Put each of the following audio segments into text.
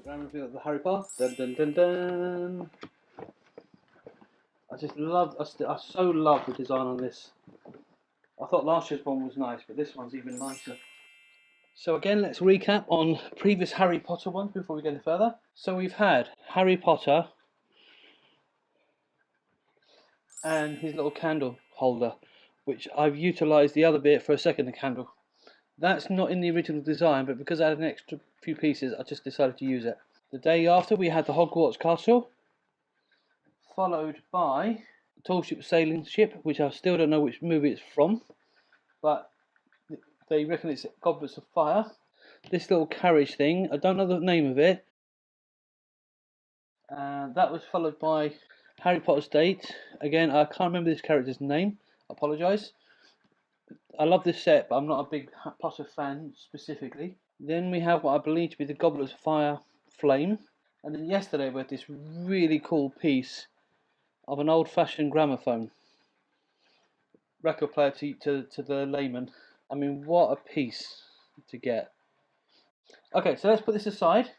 Grand review of the Harry Potter. Dun dun dun dun. I so love the design on this. I thought last year's one was nice, but this one's even nicer. So again, let's recap on previous Harry Potter ones before we go any further. So we've had Harry Potter and his little candle holder, which I've utilised the other bit for a second candle. That's not in the original design, but because I had an extra few pieces, I just decided to use it. The day after, we had the Hogwarts Castle, followed by the Tall Ship Sailing Ship, which I still don't know which movie it's from, but they reckon it's Goblets of Fire. This little carriage thing, I don't know the name of it. That was followed by Harry Potter's Date. Again, I can't remember this character's name. I apologise. I love this set, but I'm not a big Potter fan specifically. Then we have what I believe to be the Goblets of Fire Flame. And then yesterday we had this really cool piece of an old-fashioned gramophone. Record player to the layman. I mean, what a piece to get. Okay, so let's put this aside.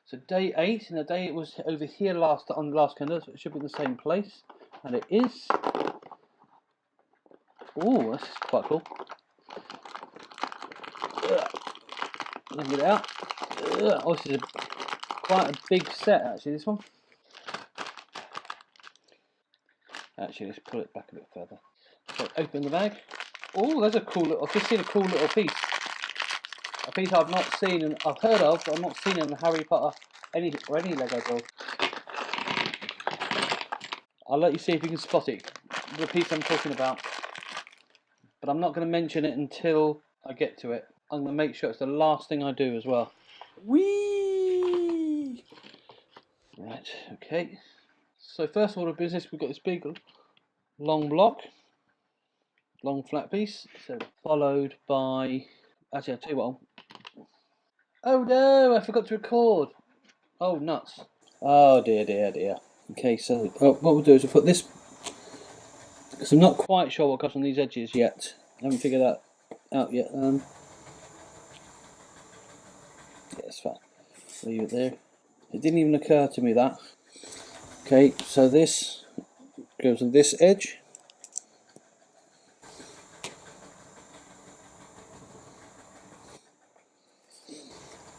So day 8, and the day it was over here on the last calendar, so it should be in the same place, and it is. Oh, this is quite cool. Let me get it out. Oh, this is quite a big set actually. This one. Actually, let's pull it back a bit further. So open the bag. Oh, there's a cool little. I've just seen a cool little piece. A piece I've not seen and I've heard of, but I've not seen in Harry Potter any Lego build. I'll let you see if you can spot it. The piece I'm talking about, but I'm not going to mention it until I get to it. I'm going to make sure it's the last thing I do as well. Whee! Right. Okay. So first order of business, we've got this big, long block, long flat piece. So followed by. Actually, I'll tell you what. Oh no, I forgot to record. Oh, nuts. Oh dear, dear, dear. Okay, so what we'll do is we'll put this, because I'm not quite sure what goes on these edges yet. I haven't figured that out yet. Yeah, it's fine. Leave it there. It didn't even occur to me that. Okay, so this goes on this edge.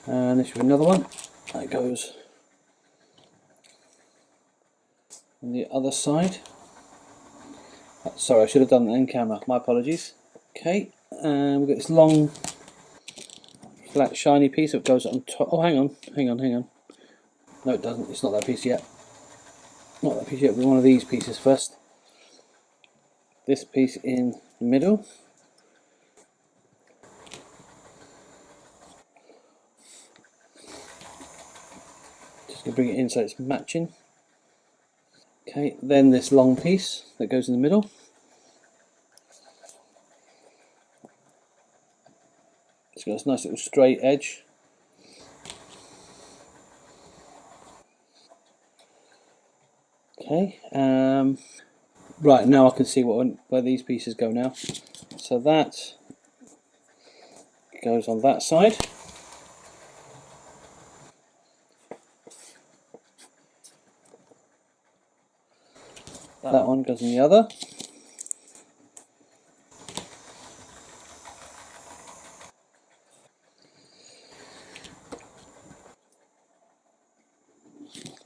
And this is another one that goes on the other side. Sorry, I should have done that in camera, my apologies. Okay, and we've got this long flat shiny piece that goes on top. Oh, hang on. No, it doesn't, it's not that piece yet. Not that piece yet, but one of these pieces first. This piece in the middle. Just going to bring it in so it's matching. Okay, then this long piece that goes in the middle. It's got this nice little straight edge. Okay, right, now I can see where these pieces go now. So that goes on that side. That one goes on the other.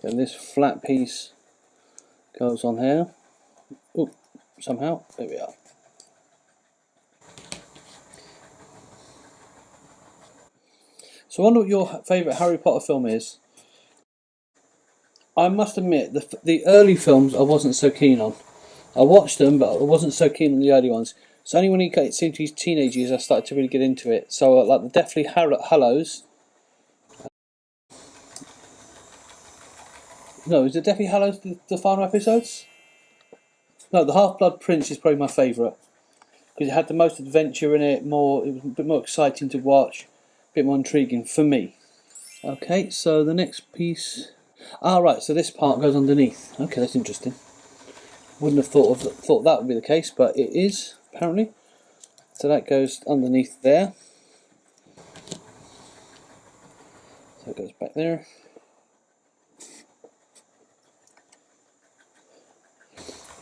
Then this flat piece goes on here. Oh, somehow, there we are. So I wonder what your favourite Harry Potter film is. I must admit, the early films I wasn't so keen on. I watched them, but I wasn't so keen on the early ones. So only when he got into his teenage years, I started to really get into it. So like the Deathly Hallows. No, is it Deathly Hallows the final episodes? No, the Half-Blood Prince is probably my favourite because it had the most adventure in it. It was a bit more exciting to watch, a bit more intriguing for me. Okay, so the next piece. Right, so this part goes underneath. Okay, that's interesting. Wouldn't have thought that would be the case, but it is apparently. So that goes underneath there. So it goes back there.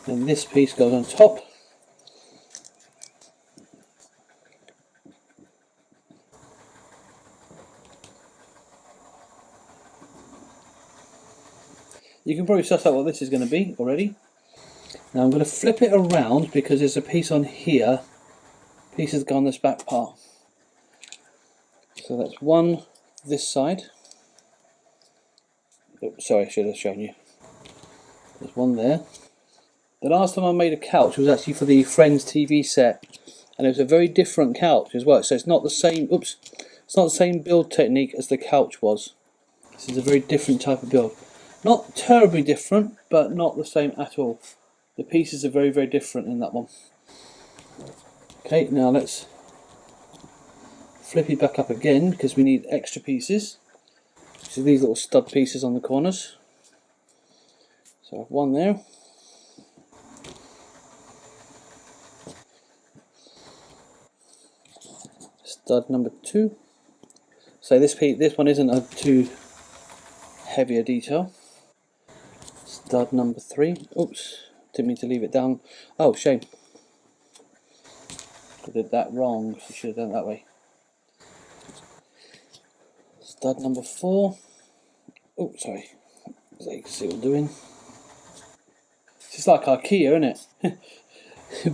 And this piece goes on top. You can probably suss out what this is going to be already. Now I'm going to flip it around because there's a piece on here. Piece has gone this back part. So that's one this side. Oh, sorry, I should have shown you. There's one there. The last time I made a couch was actually for the Friends TV set, and it was a very different couch as well. So it's not the same. Oops, it's not the same build technique as the couch was. This is a very different type of build. Not terribly different, but not the same at all. The pieces are very, very different in that one. Okay, now let's flip it back up again because we need extra pieces. So these little stud pieces on the corners. So I have one there. Stud number 2. So this one isn't a too heavy a detail. Stud number 3. Oops, didn't mean to leave it down. Oh, shame. I did that wrong. I should have done it that way. Stud number 4. Oh, sorry. So you can see what I'm doing. It's just like IKEA, isn't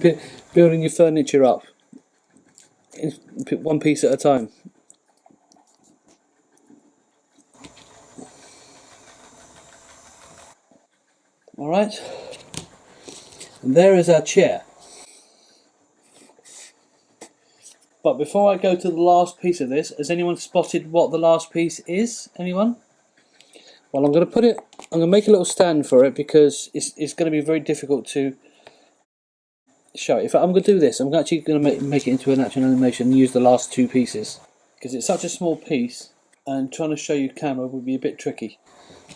it? Building your furniture up. Pick one piece at a time. Alright. And there is our chair. But before I go to the last piece of this, has anyone spotted what the last piece is? Anyone? Well, I'm going to make a little stand for it because it's going to be very difficult to show it. If I'm going to do this, I'm actually going to make it into an actual animation and use the last 2 pieces. Because it's such a small piece and trying to show you camera would be a bit tricky.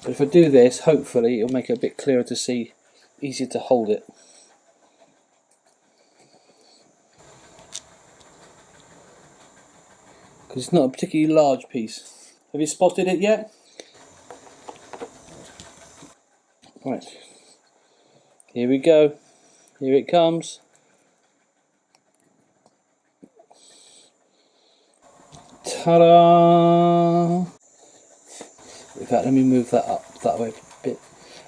But if I do this, hopefully it'll make it a bit clearer to see, easier to hold it. Because it's not a particularly large piece. Have you spotted it yet? Right. Here we go. Here it comes. Ta-da! In fact, let me move that up that way a bit.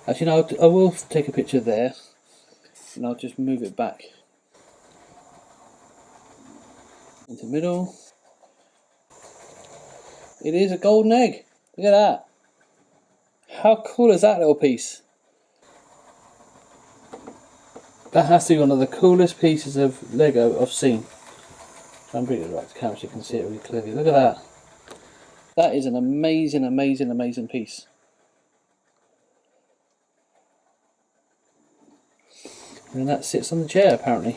Actually, no, I will take a picture there, and I'll just move it back into the middle. It is a golden egg. Look at that. How cool is that little piece? That has to be one of the coolest pieces of Lego I've seen. Try and bring it right to camera so you can see it really clearly. Look at that. That is an amazing, amazing, amazing piece. And that sits on the chair apparently.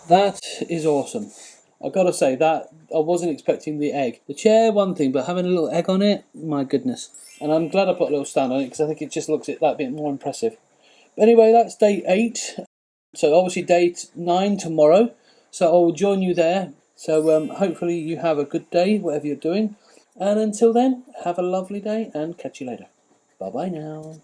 That is awesome. I've got to say that I wasn't expecting the egg. The chair, one thing, but having a little egg on it, my goodness. And I'm glad I put a little stand on it because I think it just looks that bit more impressive. But anyway, that's day 8. So obviously day 9 tomorrow. So I will join you there. So hopefully you have a good day, whatever you're doing. And until then, have a lovely day and catch you later. Bye-bye now.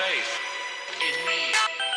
faith in me.